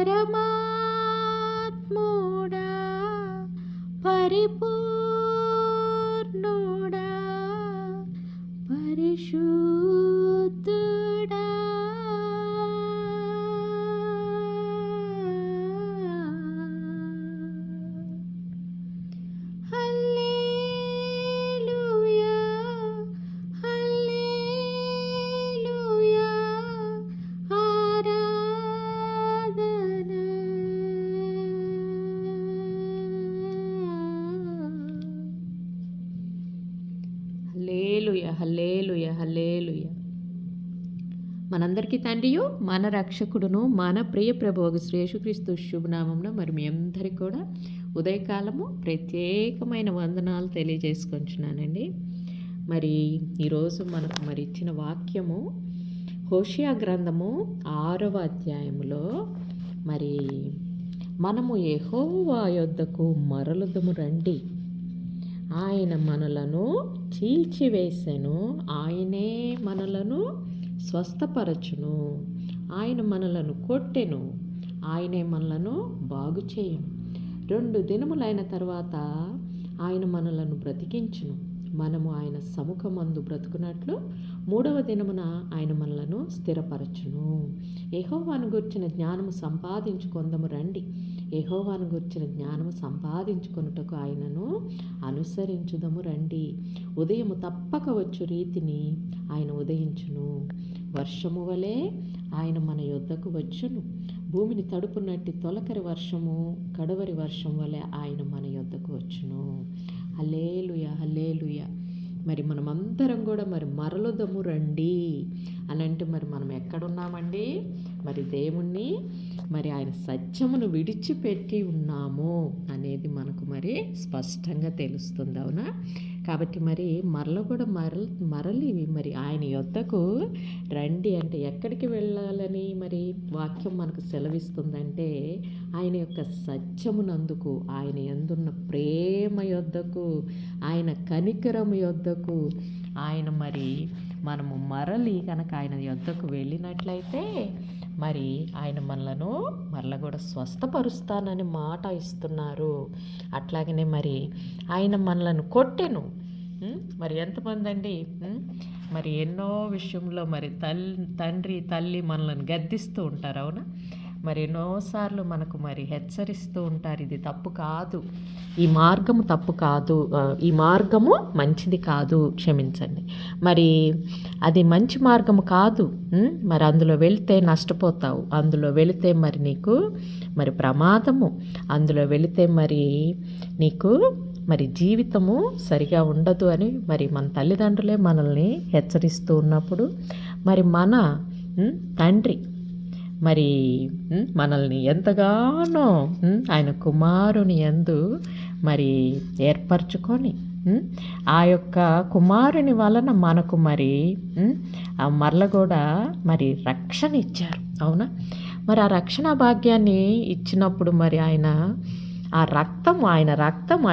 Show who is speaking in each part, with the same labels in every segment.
Speaker 1: పరమాత్ముడా పరిపూర్ణుడా పరిశుద్ధుడా హల్లెలూయా హల్లెలూయా ఆరాధన హల్లెలూయా హల్లెలూయా హల్లెలూయా. మనందరికీ తండ్రియు మన రక్షకుడును మన ప్రియ ప్రభువు శ్రీ యేసుక్రీస్తు శుభనామంలో మరి మీ అందరికీ కూడా ఉదయకాలము ప్రత్యేకమైన వందనాలు తెలియజేసుకుంటున్నానండి. మరి ఈరోజు మనకు మరి ఇచ్చిన వాక్యము హోషేయ గ్రంథము 6వ అధ్యాయములో మరి మనము యెహోవా యొద్దకు మరలుదుము రండి, ఆయన మనలను చీల్చివేసెను, ఆయనే మనలను స్వస్థపరచును, ఆయన మనలను కొట్టెను, ఆయనే మనలను బాగు చేయును. 2 దినములైన తర్వాత ఆయన మనలను బ్రతికించును, మనము ఆయన సముఖమందు బ్రతుకున్నట్లు 3వ దినమున ఆయన మనలను స్థిరపరచును. యెహోవాను గూర్చిన జ్ఞానము సంపాదించుకొందము రండి, యెహోవాను గూర్చిన జ్ఞానము సంపాదించుకొనుటకు ఆయనను అనుసరించుదము రండి. ఉదయము తప్పక వచ్చు రీతిని ఆయన ఉదయించును, వర్షము వలె ఆయన మన యొద్దకు వచ్చును. భూమిని తడుపునట్టి తొలకరి వర్షము కడవరి వర్షం వలె ఆయన మన యొద్దకు వచ్చును. హల్లెలూయా హల్లెలూయా. మరి మనమందరం కూడా మరి మరలుదము రండి అని అంటే మరి మనం ఎక్కడున్నామండి? మరి దేవుణ్ణి మరి ఆయన సత్యమును విడిచిపెట్టి ఉన్నాము అనేది మనకు మరి స్పష్టంగా తెలుస్తుంది, అవునా? కాబట్టి మరి కూడా మరలి మరి ఆయన యొద్దకు రండి అంటే ఎక్కడికి వెళ్ళాలని మరి వాక్యం మనకు సెలవిస్తుందంటే ఆయన యొక్క సత్యమునందుకు, ఆయన యందున్న ప్రేమ యొద్దకు, ఆయన కనికరము యొద్దకు ఆయన మరి మనము మరలి కనుక ఆయన యొద్దకు వెళ్ళినట్లయితే మరి ఆయన మనలను మరల కూడా స్వస్థపరుస్తానని మాట ఇస్తున్నారు. అట్లాగనే మరి ఆయన మనలను కొట్టెను. మరి ఎంతమంది అండి మరి ఎన్నో విషయంలో మరి తండ్రి తల్లి మనలను గద్దిస్తూ ఉంటారు, అవునా? మరి ఎన్నోసార్లు మనకు మరి హెచ్చరిస్తూ ఉంటారు, ఇది తప్పు కాదు, ఈ మార్గము తప్పు కాదు, ఈ మార్గము మంచిది కాదు, క్షమించండి, మరి అది మంచి మార్గము కాదు, మరి అందులో వెళితే నష్టపోతావు, అందులో వెళితే మరి నీకు మరి ప్రమాదము, అందులో వెళితే మరి నీకు మరి జీవితము సరిగా ఉండదు అని మరి మన తల్లిదండ్రులే మనల్ని హెచ్చరిస్తూ ఉన్నప్పుడు మరి మన తండ్రి మరి మనల్ని ఎంతగానో ఆయన కుమారుని యందు మరి ఏర్పరచుకొని ఆ యొక్క కుమారుని వలన మనకు మరి మరల కూడా మరి రక్షణ ఇచ్చారు, అవునా? మరి ఆ రక్షణ భాగ్యాన్ని ఇచ్చినప్పుడు మరి ఆయన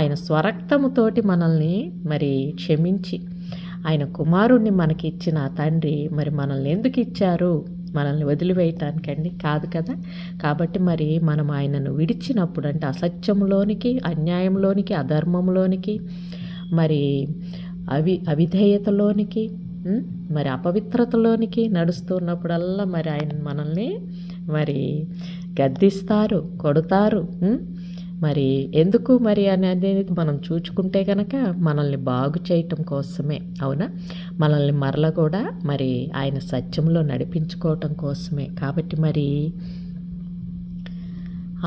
Speaker 1: ఆయన స్వరక్తముతోటి మనల్ని మరి క్షమించి ఆయన కుమారుణ్ణి మనకి ఇచ్చిన తండ్రి మరి మనల్ని ఎందుకు ఇచ్చారు? మనల్ని వదిలివేయటానికండి? కాదు కదా. కాబట్టి మరి మనం ఆయనను విడిచినప్పుడు అంటే అసత్యంలోనికి, అన్యాయంలోనికి, అధర్మంలోనికి, మరి అవిధేయతలోనికి, మరి అపవిత్రతలోనికి నడుస్తున్నప్పుడల్లా మరి ఆయన మనల్ని మరి గద్దిస్తారు, కొడతారు. మరి ఎందుకు మరి అనేది మనం చూచుకుంటే కనుక మనల్ని బాగు చేయటం కోసమే, అవునా? మనల్ని మరల కూడా మరి ఆయన సత్యంలో నడిపించుకోవటం కోసమే. కాబట్టి మరి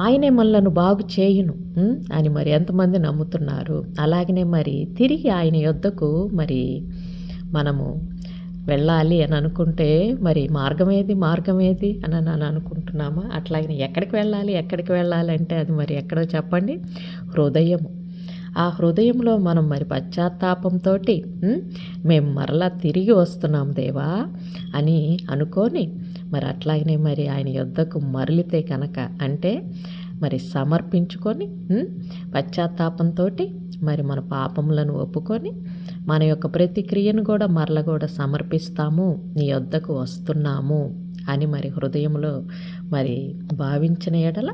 Speaker 1: ఆయనే మనలను బాగు చేయును అని మరి ఎంతమంది నమ్ముతున్నారు? అలాగనే మరి తిరిగి ఆయన యొద్దకు మరి మనము వెళ్ళాలి అని అనుకుంటే మరి మార్గం ఏది అని అనుకుంటున్నామా? అట్లాగే ఎక్కడికి వెళ్ళాలి అంటే అది మరి ఎక్కడో చెప్పండి? హృదయము. ఆ హృదయంలో మనం మరి పశ్చాత్తాపంతో మేము మరలా తిరిగి వస్తున్నాం దేవా అని అనుకొని మరి అట్లాగనే మరి ఆయన యొద్దకు మరలితే కనుక అంటే మరి సమర్పించుకొని పశ్చాత్తాపంతో మరి మన పాపములను ఒప్పుకొని మన యొక్క ప్రతిక్రియను కూడా మరల కూడా సమర్పిస్తాము, నీ యొద్దకు వస్తున్నాము అని మరి హృదయంలో మరి భావించిన ఎడల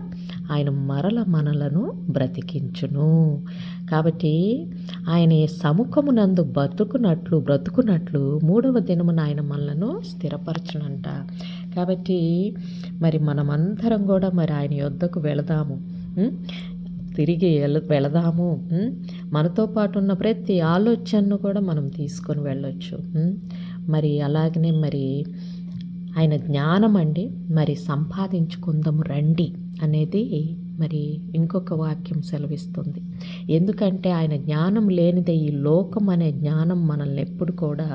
Speaker 1: ఆయన మరల మనలను బ్రతికించును. కాబట్టి ఆయన సముఖమునందు బ్రతుకున్నట్లు మూడవ దినమున ఆయన మనలను స్థిరపరచునంట. కాబట్టి మరి మనమందరం కూడా మరి ఆయన యొద్దకు వెళదాము, తిరిగి వెళదాము. మనతో పాటు ఉన్న ప్రతి ఆలోచనను కూడా మనం తీసుకొని వెళ్ళొచ్చు. మరి అలాగనే మరి ఆయన జ్ఞానం అండి మరి సంపాదించుకుందాము రండి అనేది మరి ఇంకొక వాక్యం సెలవిస్తుంది. ఎందుకంటే ఆయన జ్ఞానం లేనిదే ఈ లోకం అనే జ్ఞానం మనల్ని ఎప్పుడు కూడా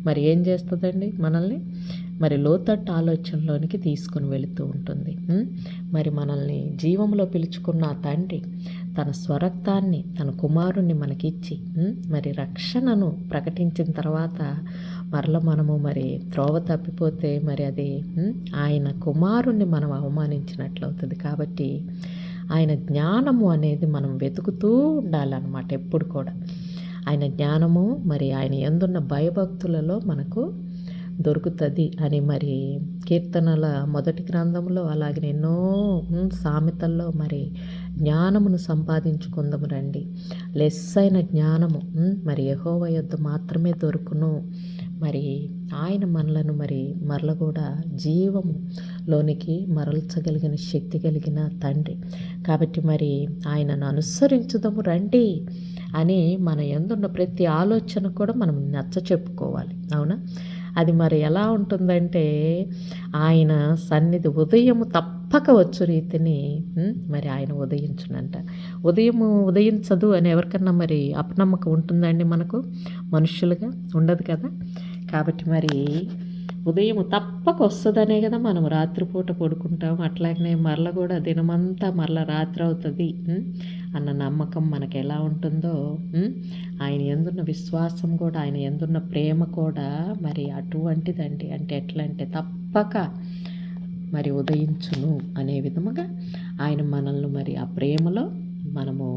Speaker 1: మరి ఏం చేస్తుందండి, మనల్ని మరి లోతట్టు ఆలోచనలోనికి తీసుకుని వెళుతూ ఉంటుంది. మరి మనల్ని జీవంలో పిలుచుకున్న ఆ తండ్రి తన స్వరక్తాన్ని తన కుమారుణ్ణి మనకిచ్చి మరి రక్షణను ప్రకటించిన తర్వాత మరల మనము మరి త్రోవ తప్పిపోతే మరి అది ఆయన కుమారుణ్ణి మనం అవమానించినట్లవుతుంది. కాబట్టి ఆయన జ్ఞానము అనేది మనం వెతుకుతూ ఉండాలన్నమాట ఎప్పుడు కూడా. ఆయన జ్ఞానము మరి ఆయన యందున్న భయభక్తులలో మనకు దొరుకుతుంది అని మరి కీర్తనల మొదటి గ్రంథంలో అలాగే ఎన్నో సామెతల్లో మరి జ్ఞానమును సంపాదించుకుందాము రండి, లెస్సైన జ్ఞానము మరి యెహోవా యొద్ద మాత్రమే దొరుకును. మరి ఆయన మనలను మరి మరల కూడా జీవములోనికి మరల్చగలిగిన శక్తి కలిగిన తండ్రి. కాబట్టి మరి ఆయనను అనుసరించుదాము రండి అని మన యందున్న ప్రతి ఆలోచన కూడా మనం నచ్చ చెప్పుకోవాలి. అవునా? అది మరి ఎలా ఉంటుందంటే ఆయన సన్నిధి ఉదయము తప్పక వచ్చు రీతిని మరి ఆయన ఉదయించునంట. ఉదయించదు అని ఎవరికన్నా మరి అపనమ్మకం ఉంటుందండి మనకు మనుషులుగా? ఉండదు కదా. కాబట్టి మరి ఉదయం తప్పక వస్తుందనే కదా మనం రాత్రిపూట పడుకుంటాం. అట్లాగనే మరల కూడా దినమంతా మరల రాత్రి అవుతుంది అన్న నమ్మకం మనకు ఎలా ఉంటుందో ఆయన యందున్న విశ్వాసం కూడా, ఆయన యందున్న ప్రేమ కూడా మరి అటువంటిదండి. అంటే ఎట్లా అంటే తప్పక మరి ఉదయించును అనే విధముగా ఆయన మనల్ని మరి ఆ ప్రేమలో మనము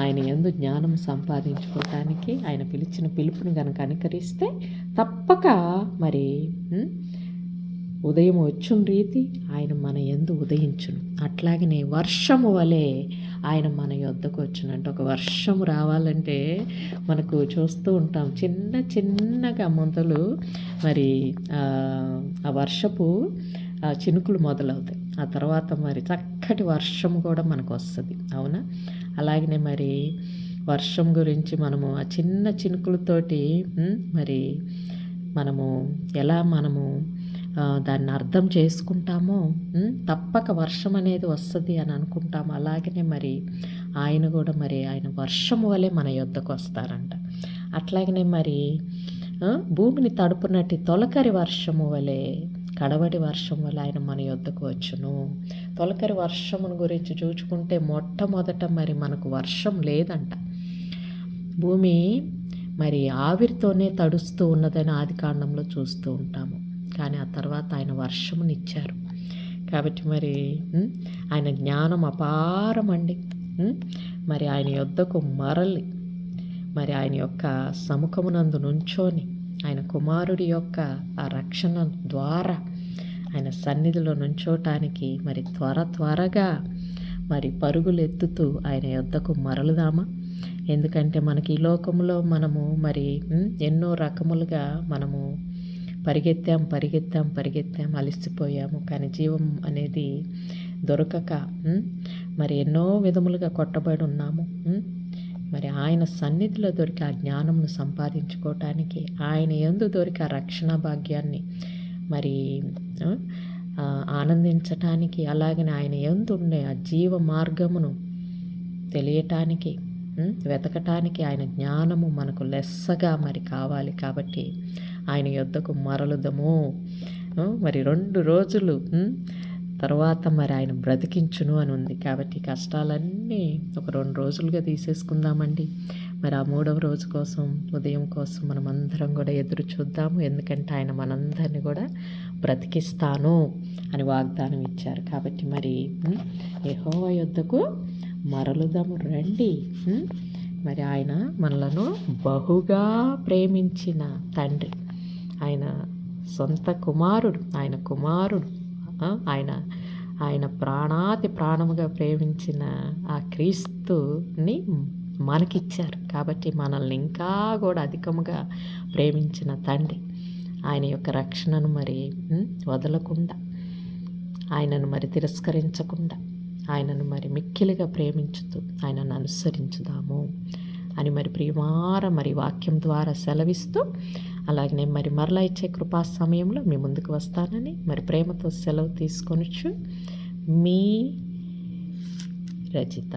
Speaker 1: ఆయన యందు జ్ఞానం సంపాదించుకోవటానికి ఆయన పిలిచిన పిలుపుని కనుక అనుకరిస్తే తప్పక మరి ఉదయం వచ్చిన రీతి ఆయన మన యందు ఉదయించును. అట్లాగనే వర్షము వలె ఆయన మన యొద్దకు వచ్చునంటే, ఒక వర్షం రావాలంటే మనకు చూస్తూ ఉంటాం చిన్నగా మొదలు మరి ఆ వర్షపు చినుకులు మొదలవుతాయి. ఆ తర్వాత మరి చక్కటి వర్షం కూడా మనకు వస్తుంది. అవునా? అలాగనే మరి వర్షం గురించి మనము ఆ చిన్న చినుకులతోటి మరి మనము ఎలా దాన్ని అర్థం చేసుకుంటామో తప్పక వర్షం అనేది వస్తుంది అని అనుకుంటాము. అలాగనే మరి ఆయన కూడా మరి ఆయన వర్షము వలె మన యొద్దకు వస్తారంట. అట్లాగనే మరి భూమిని తడుపునట్టి తొలకరి వర్షము వలె, కడవడి వర్షం వల్ల ఆయన మన యొద్దకు వచ్చును. తొలకరి వర్షమును గురించి చూసుకుంటే మొట్టమొదట మరి మనకు వర్షం లేదంట. భూమి మరి ఆవిరితోనే తడుస్తూ ఉన్నదని ఆదికాండంలో చూస్తూ ఉంటాము. కానీ ఆ తర్వాత ఆయన వర్షమునిచ్చారు. కాబట్టి మరి ఆయన జ్ఞానం అపారమండి. మరి ఆయన యొద్దకు మరలి మరి ఆయన యొక్క సముఖమునందు నుంచొని ఆయన కుమారుడి యొక్క ఆ రక్షణ ద్వారా ఆయన సన్నిధిలో నుంచోటానికి మరి త్వరగా మరి పరుగులు ఎత్తుతూ ఆయన యొద్దకు మరలుదామా? ఎందుకంటే మనకి ఈ లోకంలో మనము మరి ఎన్నో రకములుగా మనము పరిగెత్తాం అలసిపోయాము. కానీ జీవం అనేది దొరకక మరి ఎన్నో విధములుగా కొట్టబడి ఉన్నాము. మరి ఆయన సన్నిధిలో దొరికి ఆ జ్ఞానమును సంపాదించుకోవటానికి, ఆయన యందు దొరికి ఆ రక్షణ భాగ్యాన్ని మరి ఆనందించటానికి, అలాగనే ఆయన యందు ఉండే ఆ జీవ మార్గమును తెలియటానికి, వెతకటానికి ఆయన జ్ఞానము మనకు లెస్సగా మరి కావాలి. కాబట్టి ఆయన యొద్దకు మరలుదము. మరి 2 రోజులు తర్వాత మరి ఆయన బ్రతికించును అని ఉంది. కాబట్టి కష్టాలన్నీ ఒక 2 రోజులుగా తీసేసుకుందామండి. మరి ఆ 3వ రోజు కోసం, ఉదయం కోసం మనం అందరం కూడా ఎదురు చూద్దాము. ఎందుకంటే ఆయన మనందరినీ కూడా బ్రతికిస్తాను అని వాగ్దానం ఇచ్చారు. కాబట్టి మరి యెహోవా యొద్దకు మరలుదాము రండి. మరి ఆయన మనలను బహుగా ప్రేమించిన తండ్రి, ఆయన సొంత కుమారుడు, ఆయన కుమారుడు, ఆయన ఆయన ప్రాణాతి ప్రాణముగా ప్రేమించిన ఆ క్రీస్తుని మనకిచ్చారు. కాబట్టి మనల్ని ఇంకా కూడా అధికముగా ప్రేమించిన తండ్రి ఆయన యొక్క రక్షణను మరి వదలకుండా, ఆయనను మరి తిరస్కరించకుండా, ఆయనను మరి మిక్కిలిగా ప్రేమించుతూ ఆయనను అనుసరించుదాము అని మరి ప్రియమార మరి వాక్యం ద్వారా సెలవిస్తూ, అలాగనే మరి మరలా ఇచ్చే కృపా సమయంలో మీ ముందుకు వస్తానని మరి ప్రేమతో సెలవు తీసుకొనొచ్చు మీ రజిత.